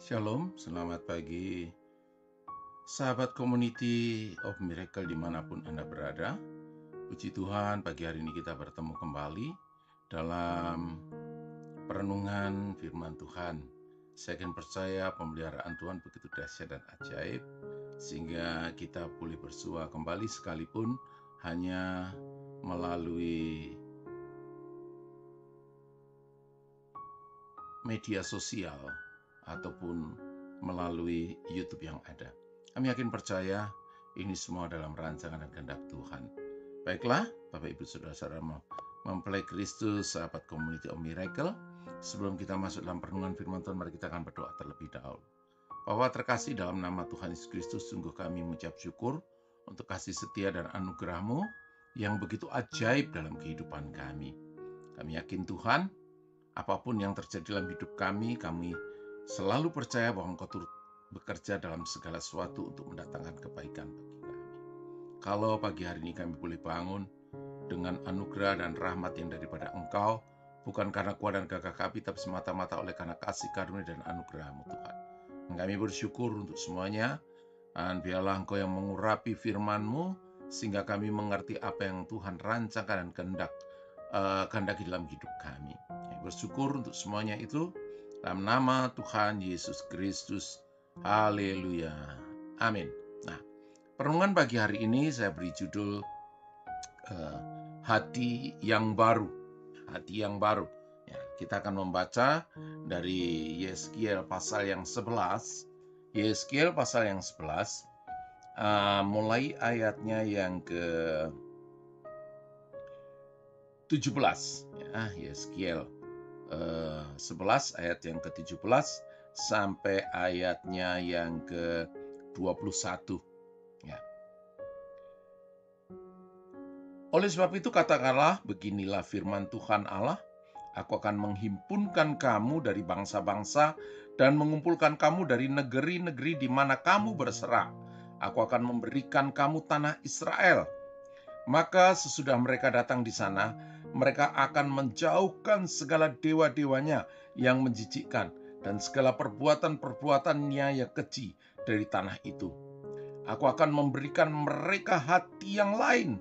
Shalom, selamat pagi sahabat Community of Miracle dimanapun Anda berada. Puji Tuhan, pagi hari ini kita bertemu kembali dalam perenungan firman Tuhan. Saya akan percaya pemeliharaan Tuhan begitu dahsyat dan ajaib, sehingga kita boleh bersua kembali sekalipun hanya melalui media sosial ataupun melalui YouTube yang ada. Kami yakin percaya ini semua dalam rancangan dan kehendak Tuhan. Baiklah, Bapak Ibu Saudara-saudara mempelai Kristus, sahabat Community of Miracle, sebelum kita masuk dalam perenungan firman Tuhan, mari kita akan berdoa terlebih dahulu. Bapa terkasih, dalam nama Tuhan Yesus Kristus, sungguh kami mengucap syukur untuk kasih setia dan anugerah-Mu yang begitu ajaib dalam kehidupan kami. Kami yakin Tuhan, apapun yang terjadi dalam hidup kami selalu percaya bahwa Engkau turut bekerja dalam segala sesuatu untuk mendatangkan kebaikan bagi kami. Kalau pagi hari ini kami boleh bangun dengan anugerah dan rahmat yang daripada Engkau, bukan karena kuat dan gagah kami, tapi semata-mata oleh karena kasih karunia dan anugerah-Mu Tuhan. Dan kami bersyukur untuk semuanya, dan biarlah Engkau yang mengurapi firman-Mu, sehingga kami mengerti apa yang Tuhan rancangkan dan kehendaki dalam hidup kami. Kami bersyukur untuk semuanya itu dalam nama Tuhan Yesus Kristus. Haleluya. Amin. Nah, perenungan pagi hari ini saya beri judul Hati yang Baru. Hati yang Baru. Ya, kita akan membaca dari Yeskiel pasal yang 11. Yeskiel pasal yang 11, mulai ayatnya yang ke 17. Ya, Yeskiel 11 ayat yang ke-17 sampai ayatnya yang ke-21. Ya. Oleh sebab itu katakanlah, beginilah firman Tuhan Allah, aku akan menghimpunkan kamu dari bangsa-bangsa dan mengumpulkan kamu dari negeri-negeri di mana kamu berserah. Aku akan memberikan kamu tanah Israel. Maka sesudah mereka datang di sana, mereka akan menjauhkan segala dewa-dewanya yang menjijikkan dan segala perbuatan-perbuatannya yang keji dari tanah itu. Aku akan memberikan mereka hati yang lain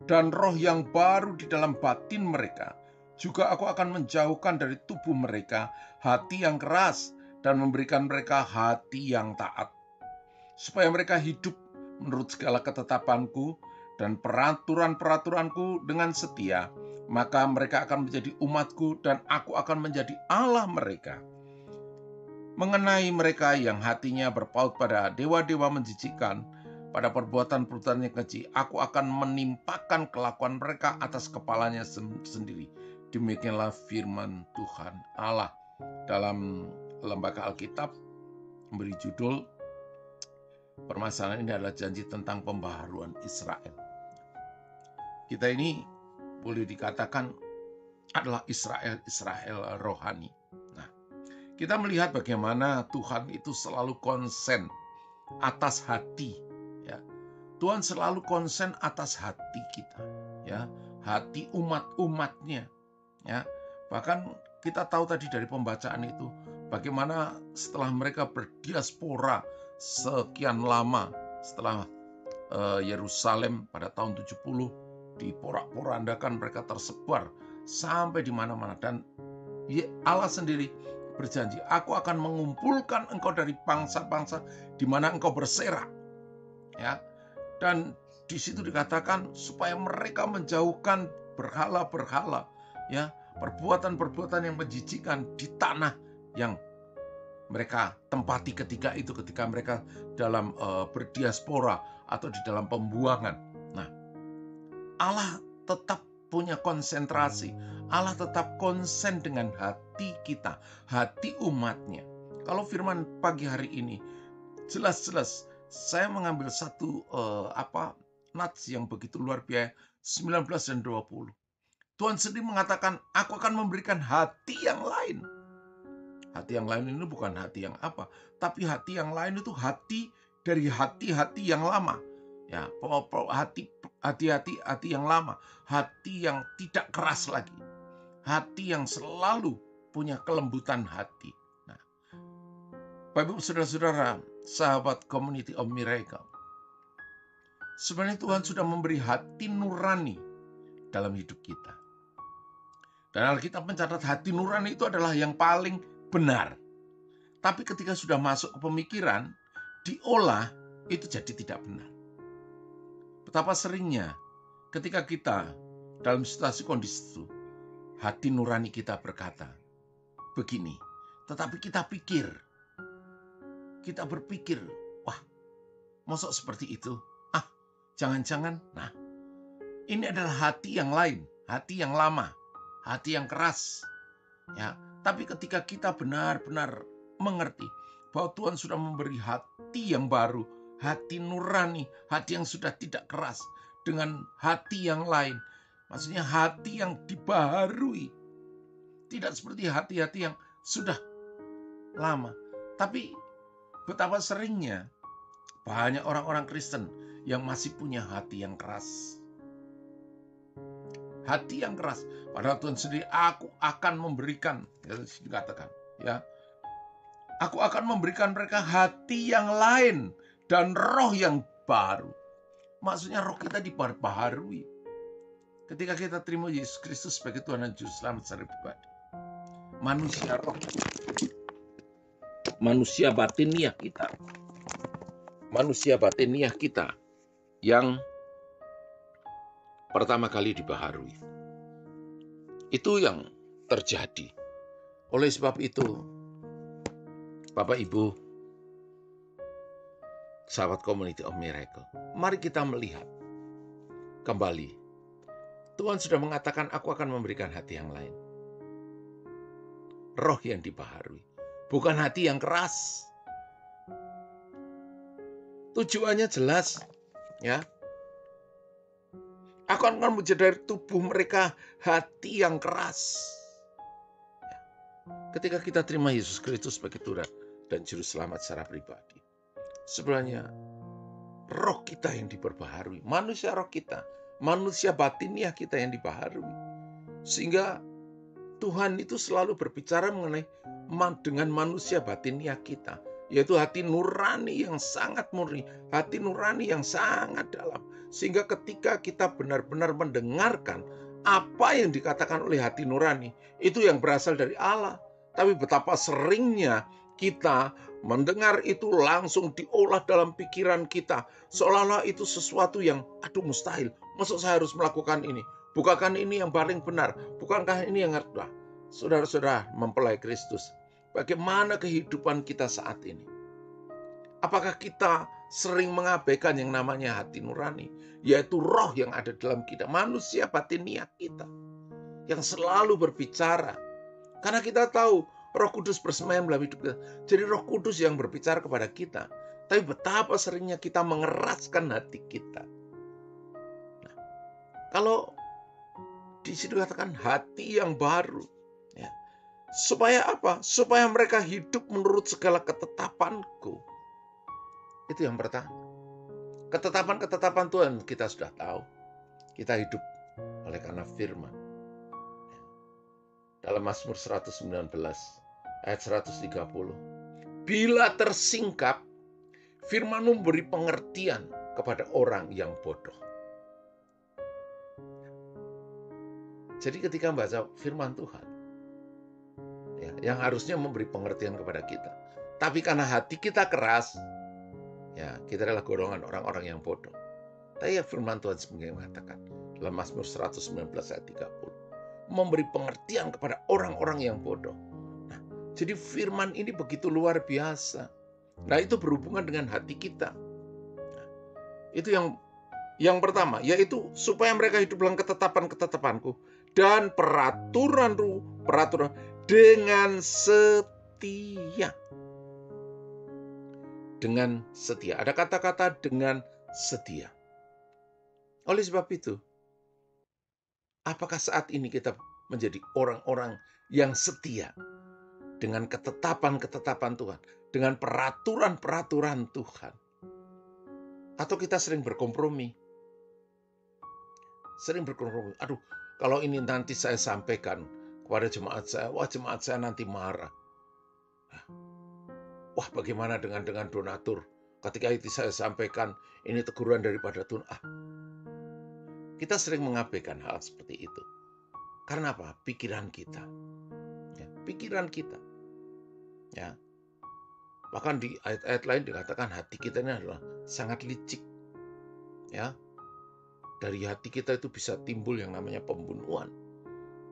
dan roh yang baru di dalam batin mereka. Juga aku akan menjauhkan dari tubuh mereka hati yang keras dan memberikan mereka hati yang taat, supaya mereka hidup menurut segala ketetapanku dan peraturan-peraturanku dengan setia. Maka mereka akan menjadi umatku dan aku akan menjadi Allah mereka. Mengenai mereka yang hatinya berpaut pada dewa-dewa menjijikkan, pada perbuatan-perbuatan yang keji, aku akan menimpakan kelakuan mereka atas kepalanya sendiri. Demikianlah firman Tuhan Allah. Dalam lembaga Alkitab memberi judul, permasalahan ini adalah janji tentang pembaharuan Israel. Kita ini boleh dikatakan adalah Israel rohani. Nah, kita melihat bagaimana Tuhan itu selalu konsen atas hati. Ya, Tuhan selalu konsen atas hati kita. Ya, hati umat-umatnya. Ya, bahkan kita tahu tadi dari pembacaan itu bagaimana setelah mereka berdiaspora sekian lama setelah Yerusalem pada tahun 70 diporak-porandakan, mereka tersebar sampai di mana-mana, dan Allah sendiri berjanji, aku akan mengumpulkan engkau dari bangsa-bangsa di mana engkau berserak. Ya, dan di situ dikatakan supaya mereka menjauhkan berhala-berhala, ya, perbuatan-perbuatan yang menjijikkan di tanah yang mereka tempati ketika mereka dalam berdiaspora atau di dalam pembuangan. Nah, Allah tetap punya konsentrasi. Allah tetap konsen dengan hati kita, hati umatnya. Kalau firman pagi hari ini, jelas-jelas saya mengambil satu nats yang begitu luar biasa, 19 dan 20. Tuhan sendiri mengatakan, aku akan memberikan hati yang lain. Hati yang lain ini bukan hati yang apa, tapi hati yang lain itu hati dari hati-hati yang lama. Ya, hati yang lama, hati yang tidak keras lagi, hati yang selalu punya kelembutan hati. Nah, Bapak Ibu Saudara-saudara, sahabat Community of Miracle. Sebenarnya Tuhan sudah memberi hati nurani dalam hidup kita. Dan Alkitab mencatat hati nurani itu adalah yang paling benar. Tapi ketika sudah masuk ke pemikiran, diolah, itu jadi tidak benar. Betapa seringnya ketika kita dalam situasi kondisi itu, hati nurani kita berkata begini, tetapi kita berpikir, wah, mosok seperti itu? Jangan-jangan, nah, ini adalah hati yang lain, hati yang lama, hati yang keras. Ya, tapi ketika kita benar-benar mengerti bahwa Tuhan sudah memberi hati yang baru, hati nurani, hati yang sudah tidak keras, dengan hati yang lain. Maksudnya hati yang dibaharui. Tidak seperti hati-hati yang sudah lama. Tapi betapa seringnya banyak orang-orang Kristen yang masih punya hati yang keras. Hati yang keras. Padahal Tuhan sendiri, aku akan memberikan, dikatakan, ya, aku akan memberikan mereka hati yang lain dan roh yang baru. Maksudnya roh kita diperbaharui. Ketika kita terima Yesus Kristus sebagai Tuhan dan Juru Selamat secara pribadi. Manusia batiniah kita yang pertama kali dibaharui. Itu yang terjadi. Oleh sebab itu, Bapak Ibu, sahabat Community of Miracle, mari kita melihat kembali. Tuhan sudah mengatakan, aku akan memberikan hati yang lain. Roh yang dibaharui. Bukan hati yang keras. Tujuannya jelas. Ya. Aku akan menjadi dari tubuh mereka hati yang keras. Ya. Ketika kita terima Yesus Kristus sebagai Tuhan dan Juru Selamat secara pribadi. Sebenarnya roh kita yang diperbaharui. Manusia roh kita. Manusia batiniah kita yang dibaharui. Sehingga Tuhan itu selalu berbicara mengenai dengan manusia batiniah kita. Yaitu hati nurani yang sangat murni. Hati nurani yang sangat dalam. Sehingga ketika kita benar-benar mendengarkan apa yang dikatakan oleh hati nurani, itu yang berasal dari Allah. Tapi betapa seringnya kita mendengar itu langsung diolah dalam pikiran kita. Seolah-olah itu sesuatu yang, mustahil. Maksud saya harus melakukan ini? Bukankah ini yang paling benar? Bukankah ini yang harus? Saudara-saudara mempelai Kristus, bagaimana kehidupan kita saat ini? Apakah kita sering mengabaikan yang namanya hati nurani? Yaitu roh yang ada dalam kita. Manusia batiniah kita. Yang selalu berbicara. Karena kita tahu Roh Kudus bersemayam dalam hidup kita. Jadi Roh Kudus yang berbicara kepada kita. Tapi betapa seringnya kita mengeraskan hati kita. Nah, kalau di situ katakan hati yang baru. Ya. Supaya apa? Supaya mereka hidup menurut segala ketetapanku. Itu yang pertama. Ketetapan-ketetapan Tuhan kita sudah tahu. Kita hidup oleh karena firman. Dalam Mazmur 119 ayat 130. Bila tersingkap, firman-Mu memberi pengertian kepada orang yang bodoh. Jadi ketika membaca firman Tuhan, ya, yang harusnya memberi pengertian kepada kita. Tapi karena hati kita keras, ya, kita adalah golongan orang-orang yang bodoh. Tapi ya firman Tuhan sebenarnya mengatakan dalam Mazmur 119 ayat 30. Memberi pengertian kepada orang-orang yang bodoh. Nah, jadi firman ini begitu luar biasa. Nah, itu berhubungan dengan hati kita. Nah, itu yang pertama, yaitu supaya mereka hidup dalam ketetapan-ketetapanku dan peraturan dengan setia. Dengan setia. Ada kata-kata dengan setia. Oleh sebab itu, apakah saat ini kita menjadi orang-orang yang setia dengan ketetapan-ketetapan Tuhan, dengan peraturan-peraturan Tuhan? Atau kita sering berkompromi? Sering berkompromi. Kalau ini nanti saya sampaikan kepada jemaat saya, jemaat saya nanti marah. Wah, bagaimana dengan donatur? Ketika itu saya sampaikan, ini teguran daripada Tuhan. Kita sering mengabaikan hal seperti itu. Karena apa? Pikiran kita. Ya, pikiran kita. Ya. Bahkan di ayat-ayat lain dikatakan hati kita ini adalah sangat licik. Ya. Dari hati kita itu bisa timbul yang namanya pembunuhan,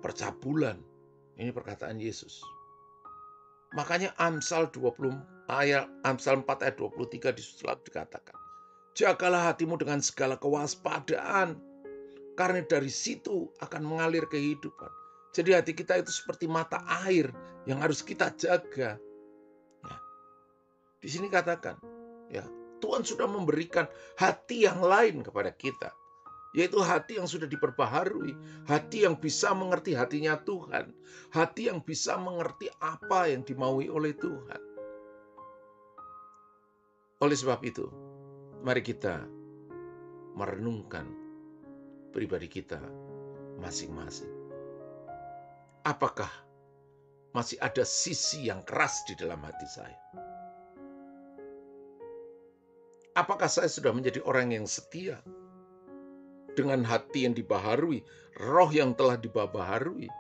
percabulan. Ini perkataan Yesus. Makanya Amsal 4 ayat 23 di surat dikatakan, jagalah hatimu dengan segala kewaspadaan, karena dari situ akan mengalir kehidupan. Jadi hati kita itu seperti mata air yang harus kita jaga. Ya. Di sini katakan, ya, Tuhan sudah memberikan hati yang lain kepada kita, yaitu hati yang sudah diperbaharui, hati yang bisa mengerti hatinya Tuhan, hati yang bisa mengerti apa yang dimaui oleh Tuhan. Oleh sebab itu, mari kita merenungkan pribadi kita masing-masing. Apakah masih ada sisi yang keras di dalam hati saya? Apakah saya sudah menjadi orang yang setia dengan hati yang dibaharui, roh yang telah dibaharui?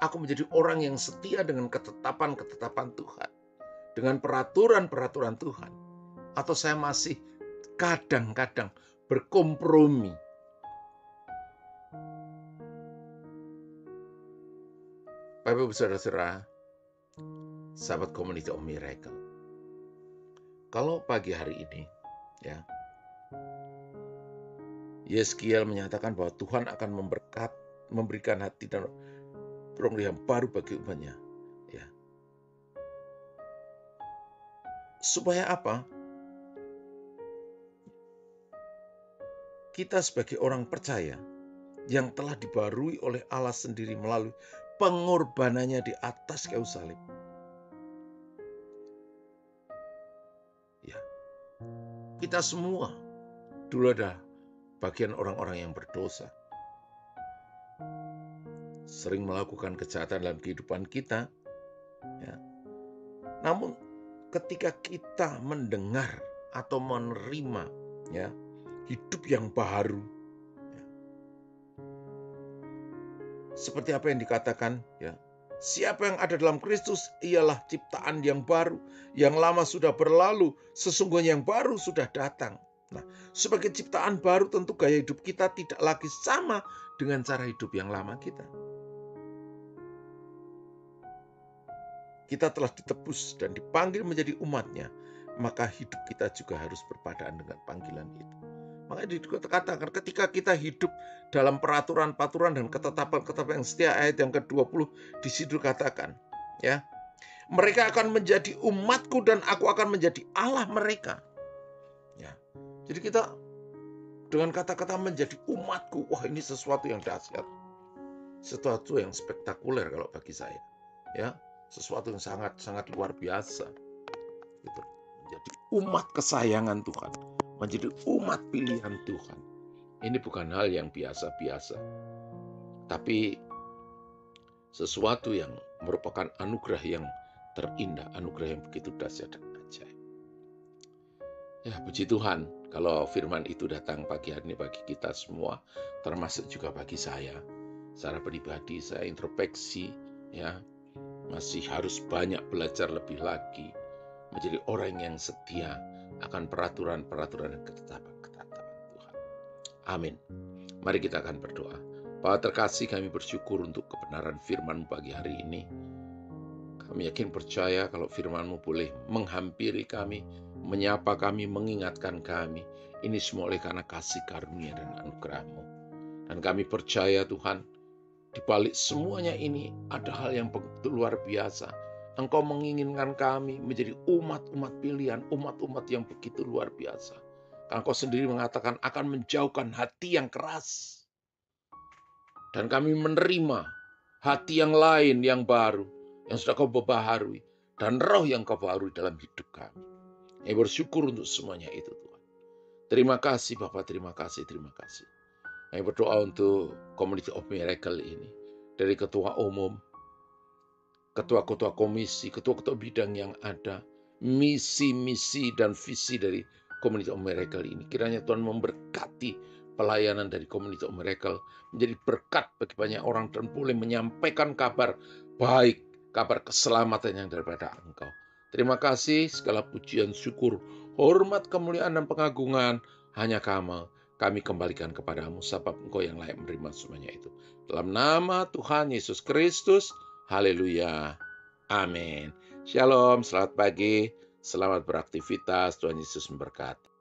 Aku menjadi orang yang setia dengan ketetapan-ketetapan Tuhan, dengan peraturan-peraturan Tuhan. Atau saya masih kadang-kadang berkompromi. Bapak Ibu Saudara-saudara, sahabat Community of Miracle. Kalau pagi hari ini, ya, Yeskiel menyatakan bahwa Tuhan akan memberikan hati dan roh yang baru bagi umatnya. Ya. Supaya apa? Kita sebagai orang percaya yang telah dibarui oleh Allah sendiri melalui pengorbanannya di atas kayu salib. Ya. Kita semua dulu ada bagian orang-orang yang berdosa. Sering melakukan kejahatan dalam kehidupan kita. Ya. Namun ketika kita mendengar atau menerima, ya, hidup yang baru, ya, seperti apa yang dikatakan, ya, siapa yang ada dalam Kristus ialah ciptaan yang baru, yang lama sudah berlalu, sesungguhnya yang baru sudah datang. Nah, sebagai ciptaan baru tentu gaya hidup kita tidak lagi sama dengan cara hidup yang lama kita. Kita telah ditebus dan dipanggil menjadi umatnya, maka hidup kita juga harus berpadaan dengan panggilan itu. Makanya dikatakan ketika kita hidup dalam peraturan-peraturan dan ketetapan-ketetapan yang setia, ayat yang ke-20 di situ katakan, ya, mereka akan menjadi umatku dan aku akan menjadi Allah mereka. Ya. Jadi kita dengan kata-kata menjadi umatku, wah ini sesuatu yang dahsyat. Sesuatu yang spektakuler kalau bagi saya. Ya, sesuatu yang sangat luar biasa. Gitu. Menjadi umat kesayangan Tuhan, menjadi umat pilihan Tuhan. Ini bukan hal yang biasa-biasa, tapi sesuatu yang merupakan anugerah yang terindah, anugerah yang begitu dahsyat dan ajaib. Ya, puji Tuhan, kalau firman itu datang pagi hari ini bagi kita semua, termasuk juga bagi saya. Secara pribadi saya introspeksi, ya, masih harus banyak belajar lebih lagi, menjadi orang yang setia akan peraturan-peraturan dan ketetapan-ketetapan Tuhan. Amin. Mari kita akan berdoa. Bapa terkasih, kami bersyukur untuk kebenaran firman pagi hari ini. Kami yakin percaya kalau firman-Mu boleh menghampiri kami, menyapa kami, mengingatkan kami. Ini semua oleh karena kasih karunia dan anugerah-Mu. Dan kami percaya Tuhan, di balik semuanya ini ada hal yang begitu luar biasa. Engkau menginginkan kami menjadi umat-umat pilihan, umat-umat yang begitu luar biasa. Karena Engkau sendiri mengatakan akan menjauhkan hati yang keras. Dan kami menerima hati yang lain, yang baru, yang sudah Kau baharui, dan roh yang Kau baharui dalam hidup kami. Kami bersyukur untuk semuanya itu Tuhan. Terima kasih Bapak, terima kasih, terima kasih. Kami berdoa untuk Community of Miracle ini. Dari ketua umum, ketua-ketua komisi, ketua-ketua bidang yang ada, misi-misi dan visi dari Community of Miracle ini. Kiranya Tuhan memberkati pelayanan dari Community of Miracle, menjadi berkat bagi banyak orang dan boleh menyampaikan kabar baik, kabar keselamatan yang daripada Engkau. Terima kasih, segala pujian, syukur, hormat, kemuliaan, dan pengagungan hanya kami kembalikan kepadamu, sebab Engkau yang layak menerima semuanya itu. Dalam nama Tuhan Yesus Kristus, haleluya, amin. Shalom, selamat pagi, selamat beraktivitas, Tuhan Yesus memberkati.